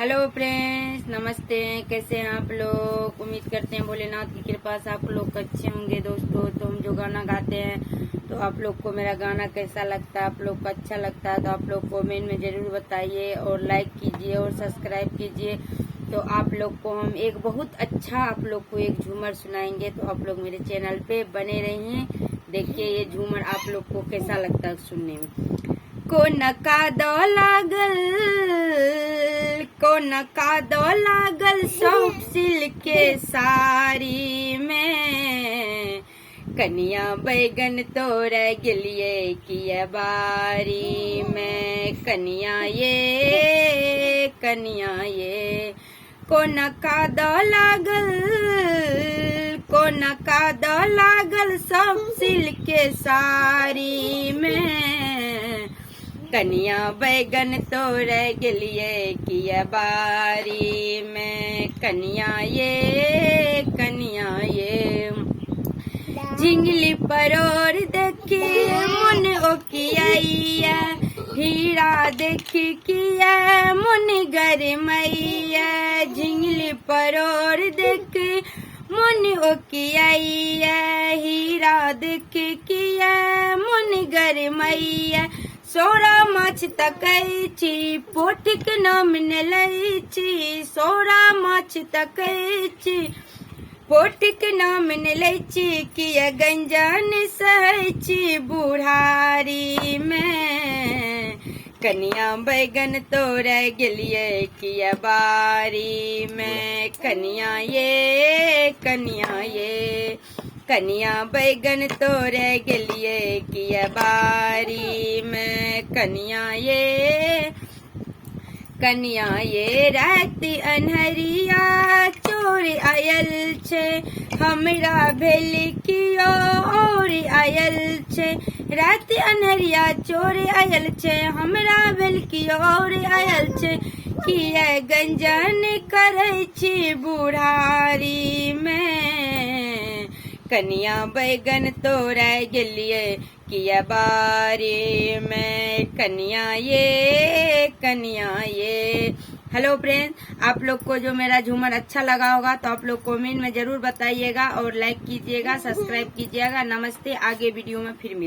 Hello friends, नमस्ते। कैसे हैं आप लोग? उम्मीद करते हैं भोलेनाथ की कृपा से आप लोग अच्छे होंगे। दोस्तों, तो हम जो गाना गाते हैं तो आप लोग को मेरा गाना कैसा लगता है, आप लोग को अच्छा लगता है तो आप लोग कमेंट में जरूर बताइए और लाइक कीजिए और सब्सक्राइब कीजिए। तो आप लोग को हम एक बहुत अच्छा आप लोग को एक झूमर सुनाएंगे, तो आप लोग मेरे चैनल पे बने रहिए। देखिए ये झूमर आप लोग को कैसा लगता है सुनने में। को नका दो लागल सब सिल के साड़ी में, कनिया बैगन तोड़ गिलिए किया बारी में। कनिया ये को नका दो लागल सब सिल के साड़ी में, कनिया बैगन तोड़ गिलिए किया बारी में। कनिया ये झिंगली परोर देखी मुन ओकिया, हीरा देखी किया मुन गरमैया। झिंगली परोर देखी मुन ओकिया, हीरा देखी किया मुन गरमैया। सोरा माछ तकैची पोठिक नाम ने लैची, सोरा माछ तकैची पोठिक नाम ने लैची। किया गंजन सहैची बुढ़ारी में, कनिया बैगन तोड़ गिलिए किया बारी में। कनिया कनिया बैगन तोड़ गिलिए किया बारी में। कनिया ये राति अनहरिया चोर आयल छे, हमरा भेल कियो और आयल छे। राति अनहरिया चोर आयल छे, हमरा भेल कियो और आयल छे। किया गंजन करे छी बुढ़ारी में, कनिया बैगन तोड़ गिलिए किया बारी में। कनिया ये। हेलो फ्रेंड्स, आप लोग को जो मेरा झूमर अच्छा लगा होगा तो आप लोग कमेंट में जरूर बताइएगा और लाइक कीजिएगा, सब्सक्राइब कीजिएगा। नमस्ते, आगे वीडियो में फिर मिलते हैं।